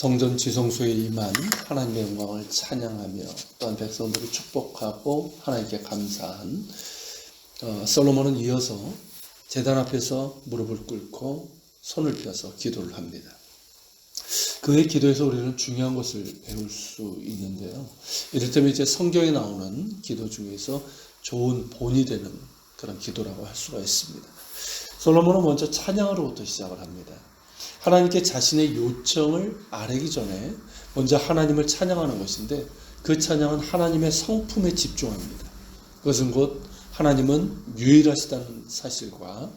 성전 지성소에 임한 하나님의 영광을 찬양하며 또한 백성들을 축복하고 하나님께 감사한 솔로몬은 이어서 제단 앞에서 무릎을 꿇고 손을 펴서 기도를 합니다. 그의 기도에서 우리는 중요한 것을 배울 수 있는데요. 이를테면 이제 성경에 나오는 기도 중에서 좋은 본이 되는 그런 기도라고 할 수가 있습니다. 솔로몬은 먼저 찬양으로부터 시작을 합니다. 하나님께 자신의 요청을 아뢰기 전에 먼저 하나님을 찬양하는 것인데, 그 찬양은 하나님의 성품에 집중합니다. 그것은 곧 하나님은 유일하시다는 사실과,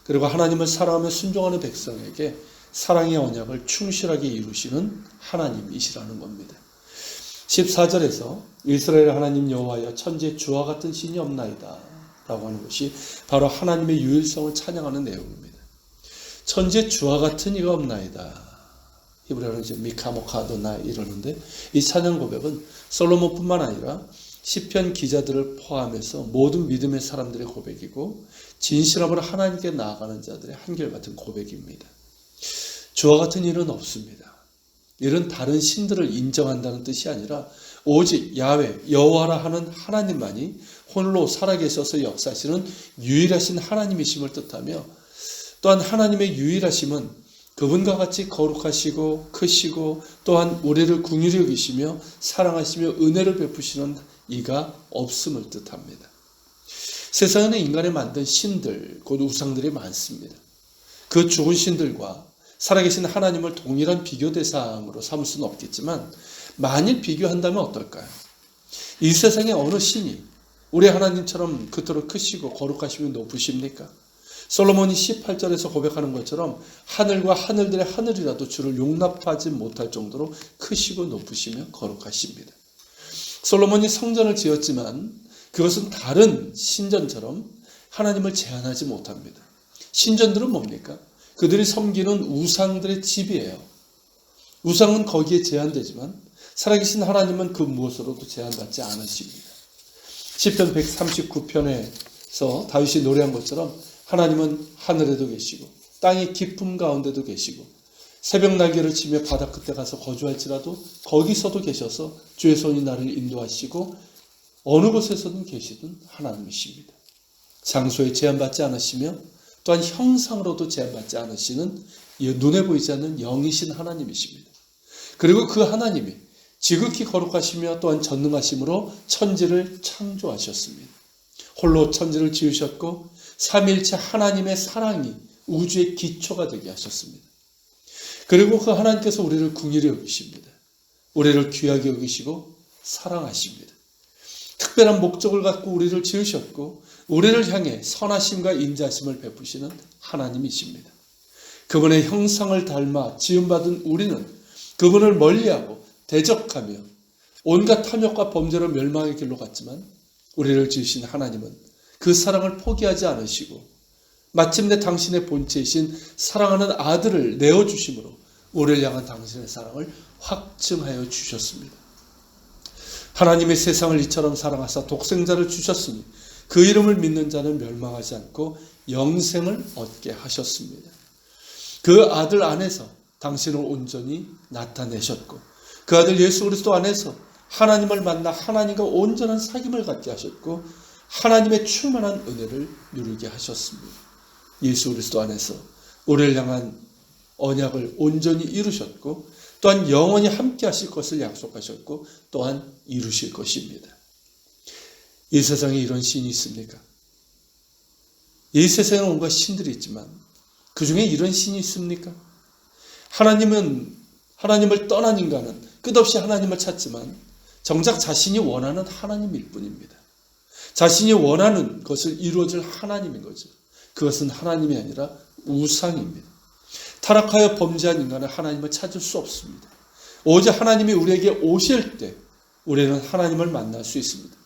그리고 하나님을 사랑하며 순종하는 백성에게 사랑의 언약을 충실하게 이루시는 하나님이시라는 겁니다. 14절에서 이스라엘 하나님 여호와여, 천지에 주와 같은 신이 없나이다 라고 하는 것이 바로 하나님의 유일성을 찬양하는 내용입니다. 천지에 주와 같은 이가 없나이다. 히브리어로 이제 미카모카도나 이러는데, 이 찬양 고백은 솔로몬뿐만 아니라 시편 기자들을 포함해서 모든 믿음의 사람들의 고백이고, 진실함으로 하나님께 나아가는 자들의 한결같은 고백입니다. 주와 같은 일은 없습니다. 이는 다른 신들을 인정한다는 뜻이 아니라 오직 야훼, 여호와라 하는 하나님만이 홀로 살아계셔서 역사하시는 유일하신 하나님이심을 뜻하며, 또한 하나님의 유일하심은 그분과 같이 거룩하시고 크시고 또한 우리를 긍휼히 여기시며 사랑하시며 은혜를 베푸시는 이가 없음을 뜻합니다. 세상에는 인간이 만든 신들, 곧 우상들이 많습니다. 그 죽은 신들과 살아계신 하나님을 동일한 비교 대상으로 삼을 수는 없겠지만, 만일 비교한다면 어떨까요? 이 세상에 어느 신이 우리 하나님처럼 그토록 크시고 거룩하시며 높으십니까? 솔로몬이 18절에서 고백하는 것처럼 하늘과 하늘들의 하늘이라도 주를 용납하지 못할 정도로 크시고 높으시며 거룩하십니다. 솔로몬이 성전을 지었지만 그것은 다른 신전처럼 하나님을 제한하지 못합니다. 신전들은 뭡니까? 그들이 섬기는 우상들의 집이에요. 우상은 거기에 제한되지만 살아계신 하나님은 그 무엇으로도 제한받지 않으십니다. 시편 139편에서 다윗이 노래한 것처럼 하나님은 하늘에도 계시고 땅의 깊음 가운데도 계시고 새벽 날개를 치며 바다 끝에 가서 거주할지라도 거기서도 계셔서 주의 손이 나를 인도하시고 어느 곳에서든 계시든 하나님이십니다. 장소에 제한받지 않으시며 또한 형상으로도 제한받지 않으시는 눈에 보이지 않는 영이신 하나님이십니다. 그리고 그 하나님이 지극히 거룩하시며 또한 전능하심으로 천지를 창조하셨습니다. 홀로 천지를 지으셨고 삼위일체 하나님의 사랑이 우주의 기초가 되게 하셨습니다. 그리고 그 하나님께서 우리를 긍휼히 여기십니다. 우리를 귀하게 여기시고 사랑하십니다. 특별한 목적을 갖고 우리를 지으셨고 우리를 향해 선하심과 인자심을 베푸시는 하나님이십니다. 그분의 형상을 닮아 지음받은 우리는 그분을 멀리하고 대적하며 온갖 탐욕과 범죄로 멸망의 길로 갔지만, 우리를 지으신 하나님은 그 사랑을 포기하지 않으시고 마침내 당신의 본체이신 사랑하는 아들을 내어주심으로 우리를 향한 당신의 사랑을 확증하여 주셨습니다. 하나님의 세상을 이처럼 사랑하사 독생자를 주셨으니 그 이름을 믿는 자는 멸망하지 않고 영생을 얻게 하셨습니다. 그 아들 안에서 당신을 온전히 나타내셨고, 그 아들 예수 그리스도 안에서 하나님을 만나 하나님과 온전한 사귐을 갖게 하셨고, 하나님의 충만한 은혜를 누리게 하셨습니다. 예수 그리스도 안에서 우리를 향한 언약을 온전히 이루셨고, 또한 영원히 함께 하실 것을 약속하셨고 또한 이루실 것입니다. 이 세상에 이런 신이 있습니까? 이 세상에 온갖 신들이 있지만 그 중에 이런 신이 있습니까? 하나님을 떠난 인간은 끝없이 하나님을 찾지만 정작 자신이 원하는 하나님일 뿐입니다. 자신이 원하는 것을 이루어질 하나님인 거죠. 그것은 하나님이 아니라 우상입니다. 타락하여 범죄한 인간은 하나님을 찾을 수 없습니다. 오직 하나님이 우리에게 오실 때 우리는 하나님을 만날 수 있습니다.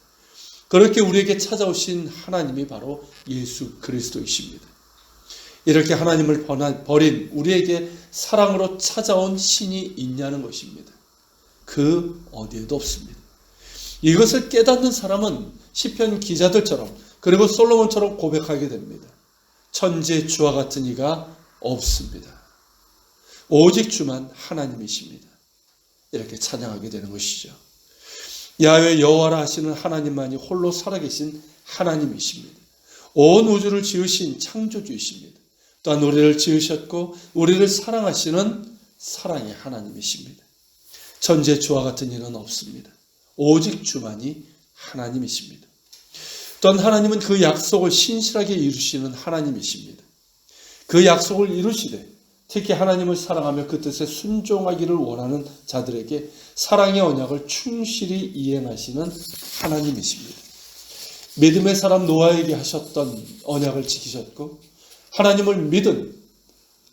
그렇게 우리에게 찾아오신 하나님이 바로 예수 그리스도이십니다. 이렇게 하나님을 버린 우리에게 사랑으로 찾아온 신이 있냐는 것입니다. 그 어디에도 없습니다. 이것을 깨닫는 사람은 시편 기자들처럼 그리고 솔로몬처럼 고백하게 됩니다. 천지에 주와 같은 이가 없습니다. 오직 주만 하나님이십니다. 이렇게 찬양하게 되는 것이죠. 야훼 여호와라 하시는 하나님만이 홀로 살아계신 하나님이십니다. 온 우주를 지으신 창조주이십니다. 또한 우리를 지으셨고 우리를 사랑하시는 사랑의 하나님이십니다. 천지에 주와 같은 이는 없습니다. 오직 주만이 하나님이십니다. 또한 하나님은 그 약속을 신실하게 이루시는 하나님이십니다. 그 약속을 이루시되 특히 하나님을 사랑하며 그 뜻에 순종하기를 원하는 자들에게 사랑의 언약을 충실히 이행하시는 하나님이십니다. 믿음의 사람 노아에게 하셨던 언약을 지키셨고 하나님을 믿은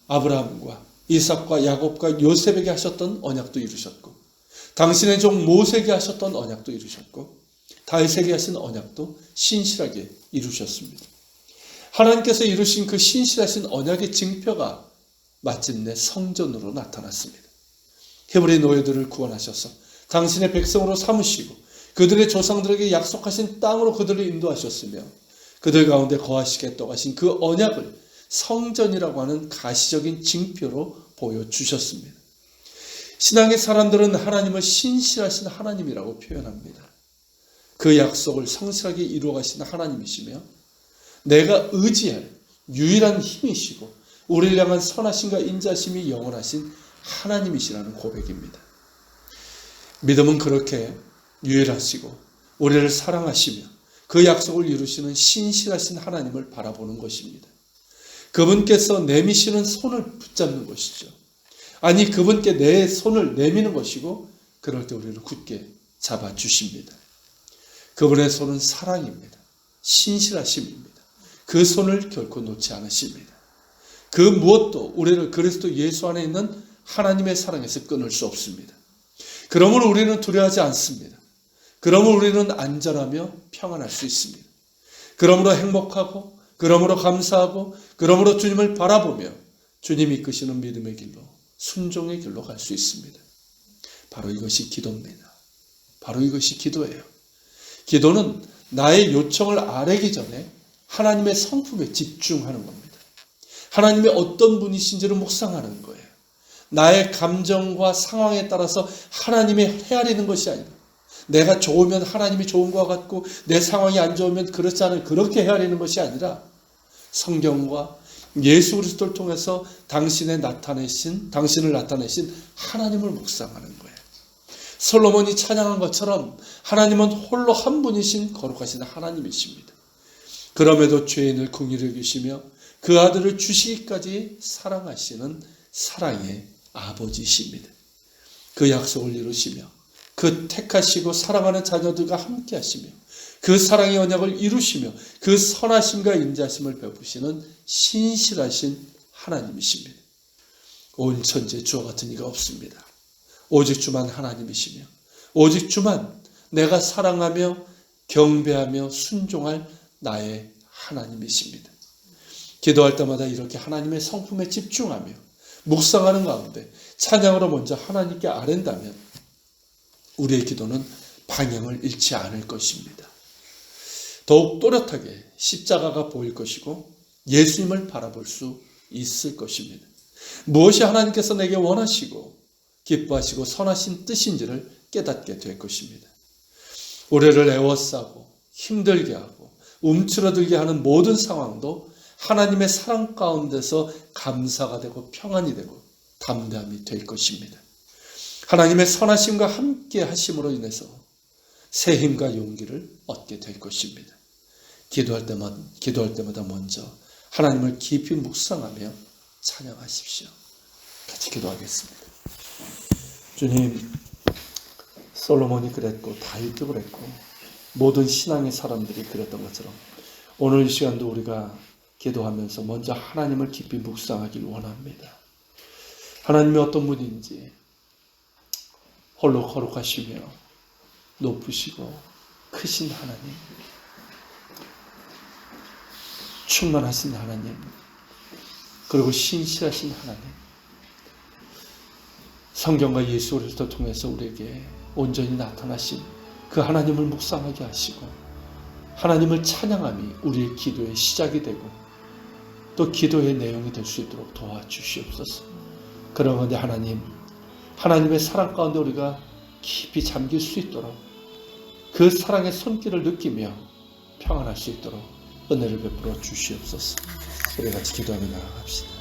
아브라함과 이삭과 야곱과 요셉에게 하셨던 언약도 이루셨고 당신의 종 모세에게 하셨던 언약도 이루셨고 다윗에게 하신 언약도 신실하게 이루셨습니다. 하나님께서 이루신 그 신실하신 언약의 증표가 마침내 성전으로 나타났습니다. 헤브리 노예들을 구원하셔서 당신의 백성으로 삼으시고 그들의 조상들에게 약속하신 땅으로 그들을 인도하셨으며 그들 가운데 거하시겠다고 하신 그 언약을 성전이라고 하는 가시적인 징표로 보여주셨습니다. 신앙의 사람들은 하나님을 신실하신 하나님이라고 표현합니다. 그 약속을 성실하게 이루어가시는 하나님이시며 내가 의지할 유일한 힘이시고 우리를 향한 선하심과 인자심이 영원하신 하나님이시라는 고백입니다. 믿음은 그렇게 유일하시고 우리를 사랑하시며 그 약속을 이루시는 신실하신 하나님을 바라보는 것입니다. 그분께서 내미시는 손을 붙잡는 것이죠. 아니 그분께 내 손을 내미는 것이고 그럴 때 우리를 굳게 잡아주십니다. 그분의 손은 사랑입니다. 신실하심입니다. 그 손을 결코 놓지 않으십니다. 그 무엇도 우리를 그리스도 예수 안에 있는 하나님의 사랑에서 끊을 수 없습니다. 그러므로 우리는 두려워하지 않습니다. 그러므로 우리는 안전하며 평안할 수 있습니다. 그러므로 행복하고 그러므로 감사하고 그러므로 주님을 바라보며 주님이 이끄시는 믿음의 길로 순종의 길로 갈 수 있습니다. 바로 이것이 기도입니다. 바로 이것이 기도예요. 기도는 나의 요청을 아뢰기 전에 하나님의 성품에 집중하는 겁니다. 하나님이 어떤 분이신지를 묵상하는 거예요. 나의 감정과 상황에 따라서 하나님이 헤아리는 것이 아니라 내가 좋으면 하나님이 좋은 것과 같고 내 상황이 안 좋으면 그렇지 않은 그렇게 헤아리는 것이 아니라 성경과 예수 그리스도를 통해서 당신을 나타내신 하나님을 묵상하는 거예요. 솔로몬이 찬양한 것처럼 하나님은 홀로 한 분이신 거룩하신 하나님이십니다. 그럼에도 죄인을 긍휼히 여기시며 그 아들을 주시기까지 사랑하시는 사랑의 아버지이십니다. 그 약속을 이루시며 그 택하시고 사랑하는 자녀들과 함께 하시며 그 사랑의 언약을 이루시며 그 선하심과 인자심을 베푸시는 신실하신 하나님이십니다. 온 천지에 주와 같은 이가 없습니다. 오직 주만 하나님이시며 오직 주만 내가 사랑하며 경배하며 순종할 나의 하나님이십니다. 기도할 때마다 이렇게 하나님의 성품에 집중하며 묵상하는 가운데 찬양으로 먼저 하나님께 아랜다면 우리의 기도는 방향을 잃지 않을 것입니다. 더욱 또렷하게 십자가가 보일 것이고 예수님을 바라볼 수 있을 것입니다. 무엇이 하나님께서 내게 원하시고 기뻐하시고 선하신 뜻인지를 깨닫게 될 것입니다. 우리를 애워싸고 힘들게 하고 움츠러들게 하는 모든 상황도 하나님의 사랑 가운데서 감사가 되고 평안이 되고 담대함이 될 것입니다. 하나님의 선하심과 함께 하심으로 인해서 새 힘과 용기를 얻게 될 것입니다. 기도할 때마다 먼저 하나님을 깊이 묵상하며 찬양하십시오. 같이 기도하겠습니다. 주님, 솔로몬이 그랬고 다윗도 그랬고 모든 신앙의 사람들이 그랬던 것처럼 오늘 이 시간도 우리가 기도하면서 먼저 하나님을 깊이 묵상하길 원합니다. 하나님이 어떤 분인지 홀로 거룩하시며 높으시고 크신 하나님, 충만하신 하나님, 그리고 신실하신 하나님, 성경과 예수 그리스도를 통해서 우리에게 온전히 나타나신 그 하나님을 묵상하게 하시고 하나님을 찬양함이 우리의 기도의 시작이 되고 또 기도의 내용이 될 수 있도록 도와주시옵소서. 그러므로 하나님, 하나님의 사랑 가운데 우리가 깊이 잠길 수 있도록 그 사랑의 손길을 느끼며 평안할 수 있도록 은혜를 베풀어 주시옵소서. 우리 같이 기도하며 나아갑시다.